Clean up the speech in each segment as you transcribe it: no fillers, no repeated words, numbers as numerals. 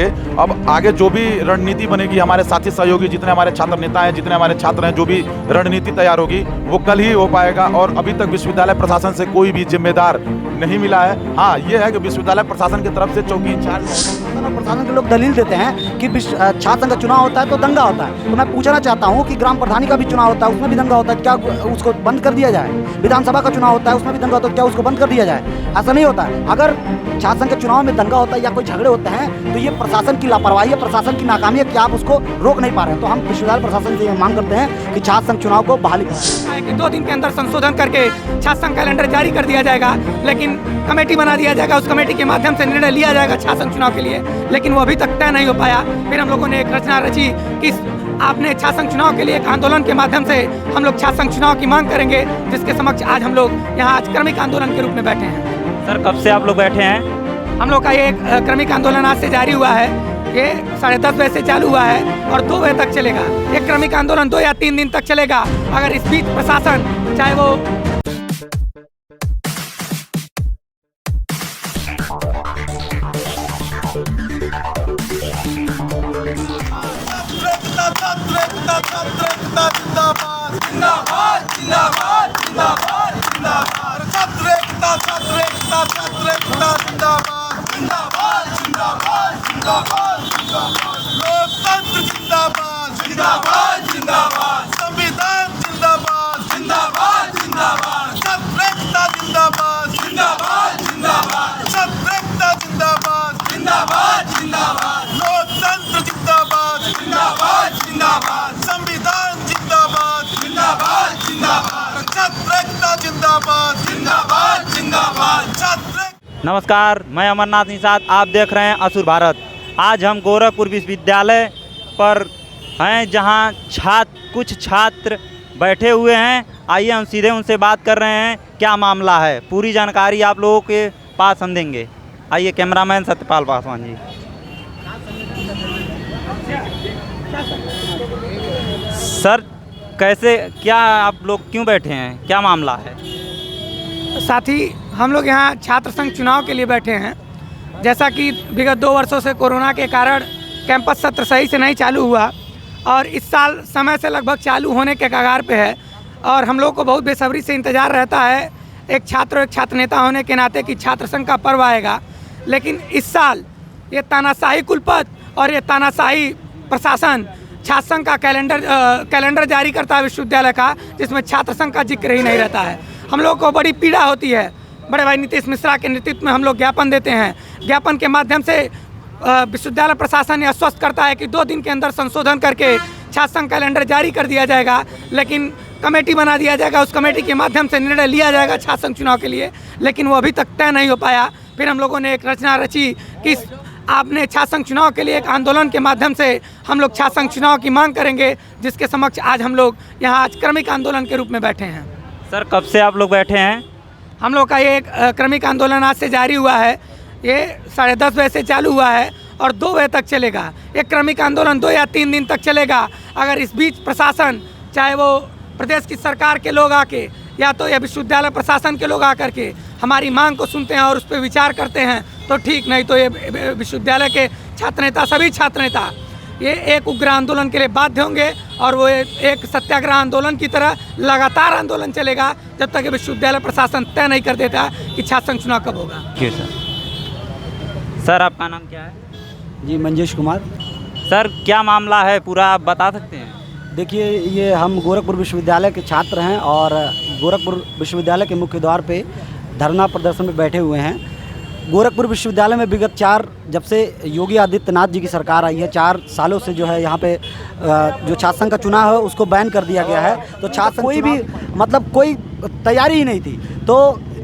अब आगे जो भी रणनीति बनेगी, हमारे साथी सहयोगी जितने हमारे छात्र नेता हैं, जितने हमारे छात्र हैं, जो भी रणनीति तैयार होगी वो कल ही हो पाएगा। और अभी तक विश्वविद्यालय प्रशासन से कोई भी जिम्मेदार नहीं मिला है। हाँ, ये है कि विश्वविद्यालय प्रशासन की तरफ से चौकी इंचार्ज प्रशासन के लोग दलील देते हैं कि छात्र संघ का चुनाव होता है तो दंगा होता है। तो मैं पूछना चाहता हूँ कि ग्राम प्रधानी का भी चुनाव होता है, उसमें भी दंगा होता है, क्या उसको बंद कर दिया जाए? विधानसभा का चुनाव होता है, उसमें भी दंगा होता है, क्या उसको बंद कर दिया जाए? ऐसा नहीं होता है। अगर छात्र संघ के चुनाव में दंगा होता है या कोई झगड़े होते हैं तो ये प्रशासन की लापरवाही है, प्रशासन की नाकामी है कि आप उसको रोक नहीं पा रहे हैं। तो हम विश्वविद्यालय प्रशासन से मांग करते हैं कि छात्र संघ चुनाव को बहाली करें। 2 दिन के अंदर संशोधन करके छात्र संघ कैलेंडर जारी कर दिया जाएगा, लेकिन कमेटी बना दिया जाएगा, उस कमेटी के माध्यम से निर्णय लिया जाएगा छात्र संघ चुनाव के लिए, लेकिन वो अभी तक तय नहीं हो पाया। फिर हम लोगों ने एक रचना रची कि आपने छात्र संघ चुनाव के लिए एक आंदोलन के माध्यम से हम लोग छात्र संघ चुनाव की मांग करेंगे, जिसके समक्ष आज हम लोग यहाँ आज क्रमिक आंदोलन के रूप में बैठे हैं। सर, कब से आप लोग बैठे हैं? हम लोग का ये क्रमिक आंदोलन आज से जारी हुआ है। ये 10:30 बजे से चालू हुआ है और 2 बजे तक चलेगा। ये क्रमिक आंदोलन 2 या 3 दिन तक चलेगा। अगर इस बीच प्रशासन चाहे वो लोकतंत्र जिंदाबाद जिंदाबाद जिंदाबाद, संविधान जिंदाबाद जिंदाबाद जिंदाबाद, छात्रता जिंदाबाद जिंदाबाद जिंदाबाद, छात्रता जिंदाबाद जिंदाबाद जिंदाबाद, लोकतंत्र जिंदाबाद जिंदाबाद जिंदाबाद, संविधान जिंदाबाद जिंदाबाद जिंदाबाद, छात्रता जिंदाबाद जिंदाबाद जिंदाबाद, छात्र। नमस्कार, मैं अमरनाथ निषाद, आप देख रहे हैं असुर भारत। आज हम गोरखपुर विश्वविद्यालय पर हैं, जहां कुछ छात्र बैठे हुए हैं। आइए हम सीधे उनसे बात कर रहे हैं, क्या मामला है, पूरी जानकारी आप लोगों के पास हम देंगे। आइए, कैमरामैन सत्यपाल पासवान जी। सर, कैसे, क्या आप लोग क्यों बैठे हैं, क्या मामला है? साथी, हम लोग यहाँ छात्र संघ चुनाव के लिए बैठे हैं। जैसा कि विगत 2 वर्षों से कोरोना के कारण कैंपस सत्र सही से नहीं चालू हुआ और इस साल समय से लगभग चालू होने के कगार पे है और हम लोग को बहुत बेसब्री से इंतज़ार रहता है एक छात्र नेता होने के नाते कि छात्र संघ का पर्व आएगा। लेकिन इस साल ये तानाशाही कुलपत और ये तानाशाही प्रशासन छात्र संघ का कैलेंडर जारी करता है विश्वविद्यालय का, जिसमें छात्र संघ का जिक्र ही नहीं रहता है। हम लोग को बड़ी पीड़ा होती है। बड़े भाई नीतीश मिश्रा के नेतृत्व में हम लोग ज्ञापन देते हैं। ज्ञापन के माध्यम से विश्वविद्यालय प्रशासन ये आश्वस्त करता है कि 2 दिन के अंदर संशोधन करके छात्र संघ कैलेंडर जारी कर दिया जाएगा, लेकिन कमेटी बना दिया जाएगा, उस कमेटी के माध्यम से निर्णय लिया जाएगा छात्र संघ चुनाव के लिए, लेकिन वो अभी तक तय नहीं हो पाया। फिर हम लोगों ने एक रचना रची कि आपने छात्र संघ चुनाव के लिए एक आंदोलन के माध्यम से हम लोग छात्र संघ चुनाव की मांग करेंगे, जिसके समक्ष आज हम लोग यहाँ आज क्रमिक आंदोलन के रूप में बैठे हैं। सर, कब से आप लोग बैठे हैं? हम लोग का ये क्रमिक आंदोलन आज से जारी हुआ है। ये 10:30 बजे से चालू हुआ है और 2 बजे तक चलेगा। ये क्रमिक आंदोलन 2 या 3 दिन तक चलेगा। अगर इस बीच प्रशासन चाहे वो प्रदेश की सरकार के लोग आके या तो या विश्वविद्यालय प्रशासन के लोग आकर के हमारी मांग को सुनते हैं और उस पर विचार करते हैं तो ठीक, नहीं तो ये विश्वविद्यालय के छात्र नेता, सभी छात्र नेता ये एक उग्र आंदोलन के लिए बाध्य होंगे और वो एक सत्याग्रह आंदोलन की तरह लगातार आंदोलन चलेगा जब तक विश्वविद्यालय प्रशासन तय नहीं कर देता कि छात्र संघ चुनाव कब होगा। क्यों सर, आपका नाम क्या है? जी, मंजेश कुमार। सर, क्या मामला है, पूरा आप बता सकते हैं? देखिए, ये हम गोरखपुर विश्वविद्यालय के छात्र हैं और गोरखपुर विश्वविद्यालय के मुख्य द्वार पे धरना प्रदर्शन में बैठे हुए हैं। गोरखपुर विश्वविद्यालय में विगत जब से योगी आदित्यनाथ जी की सरकार आई है, 4 सालों से जो है यहाँ पे जो छात्र संघ का चुनाव है उसको बैन कर दिया गया है। तो छात्र कोई भी कोई तैयारी ही नहीं थी। तो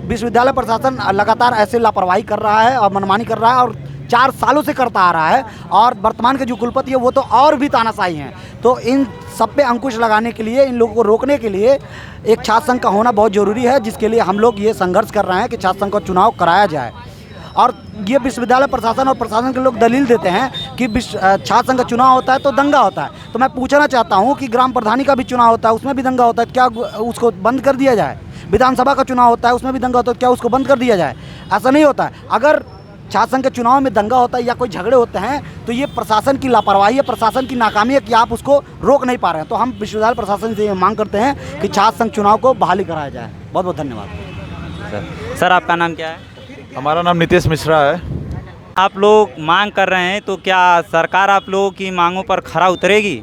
विश्वविद्यालय प्रशासन लगातार ऐसे लापरवाही कर रहा है और मनमानी कर रहा है और 4 सालों से करता आ रहा है और वर्तमान के जो कुलपति है वो तो और भी तानाशाही हैं। तो इन सब पे अंकुश लगाने के लिए, इन लोगों को रोकने के लिए एक छात्र संघ का होना बहुत ज़रूरी है, जिसके लिए हम लोग ये संघर्ष कर रहे हैं कि छात्र संघ का चुनाव कराया जाए। और ये विश्वविद्यालय प्रशासन और प्रशासन के लोग दलील देते हैं कि छात्र संघ का चुनाव होता है तो दंगा होता है। तो मैं पूछना चाहता हूँ कि ग्राम प्रधानी का भी चुनाव होता है, उसमें भी दंगा होता है, क्या उसको बंद कर दिया जाए? विधानसभा का चुनाव होता है, उसमें भी दंगा होता है, क्या उसको बंद कर दिया जाए? ऐसा नहीं होता है। अगर छात्र संघ के चुनाव में दंगा होता है या कोई झगड़े होते हैं तो ये प्रशासन की लापरवाही है, प्रशासन की नाकामी है कि आप उसको रोक नहीं पा रहे हैं। तो हम विश्वविद्यालय प्रशासन से ये मांग करते हैं कि छात्र संघ चुनाव को बहाली कराया जाए। बहुत बहुत धन्यवाद। सर आपका नाम क्या है? हमारा नाम नितेश मिश्रा है। आप लोग मांग कर रहे हैं तो क्या सरकार आप लोगों की मांगों पर खरा उतरेगी?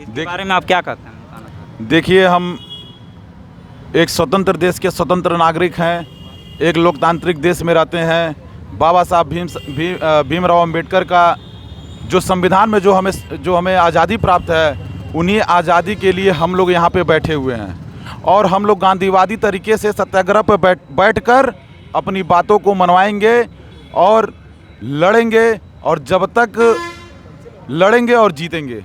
इसके बारे में आप क्या कहते हैं? देखिए, हम एक स्वतंत्र देश के स्वतंत्र नागरिक हैं, एक लोकतांत्रिक देश में रहते हैं। बाबा साहब भीमराव अम्बेडकर का जो संविधान में जो हमें आज़ादी प्राप्त है, उन्हीं आज़ादी के लिए हम लोग यहाँ पे बैठे हुए हैं और हम लोग गांधीवादी तरीके से सत्याग्रह पर बैठकर अपनी बातों को मनवाएंगे और लड़ेंगे, और जब तक लड़ेंगे और जीतेंगे।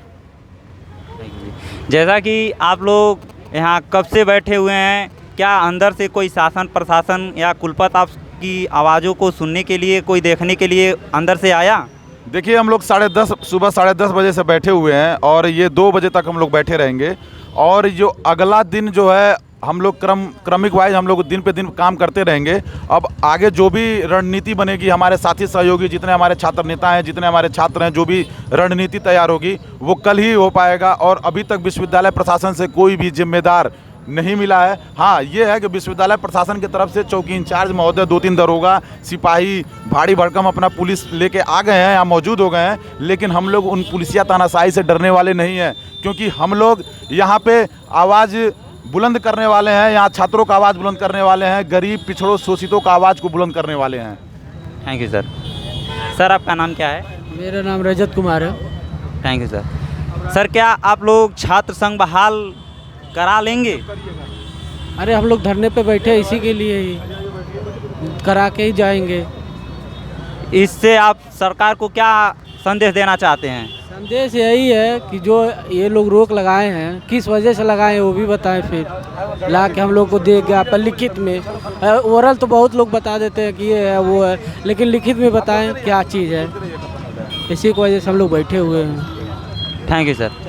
जैसा कि आप लोग यहाँ कब से बैठे हुए हैं, क्या अंदर से कोई शासन प्रशासन या कुलपति आपकी आवाज़ों को सुनने के लिए, कोई देखने के लिए अंदर से आया? देखिए, हम लोग सुबह 10:30 बजे से बैठे हुए हैं और ये 2 बजे तक हम लोग बैठे रहेंगे। और जो अगला दिन जो है हम लोग क्रमिक वाइज हम लोग दिन पे दिन काम करते रहेंगे। अब आगे जो भी रणनीति बनेगी, हमारे साथी सहयोगी जितने हमारे छात्र नेता हैं, जितने हमारे छात्र हैं, जो भी रणनीति तैयार होगी वो कल ही हो पाएगा। और अभी तक विश्वविद्यालय प्रशासन से कोई भी जिम्मेदार नहीं मिला है। हाँ, ये है कि विश्वविद्यालय प्रशासन की तरफ से चौकी इंचार्ज महोदय, 2-3 दरोगा, सिपाही, भारी भरकम अपना पुलिस लेके आ गए हैं, यहाँ मौजूद हो गए हैं। लेकिन हम लोग उन पुलिसिया तानाशाही से डरने वाले नहीं हैं, क्योंकि हम लोग यहाँ पे आवाज़ बुलंद करने वाले हैं। यहाँ छात्रों का आवाज़ बुलंद करने वाले हैं, गरीब पिछड़ों शोषितों का आवाज़ को बुलंद करने वाले हैं। Thank you sir. सर आपका नाम क्या है? मेरा नाम रजत कुमार है। Thank you sir. सर क्या आप लोग छात्र संघ बहाल करा लेंगे? अरे हम लोग धरने पे बैठे हैं, इसी के लिए ही करा के ही जाएंगे। इससे आप सरकार को क्या संदेश देना चाहते हैं? संदेश यही है कि जो ये लोग रोक लगाए हैं, किस वजह से लगाए हैं वो भी बताएं, फिर ला के हम लोग को दे गया पर लिखित में। ओरल तो बहुत लोग बता देते हैं कि ये है वो है, लेकिन लिखित में बताएं क्या चीज़ है। इसी की वजह से हम लोग बैठे हुए हैं। Thank you sir.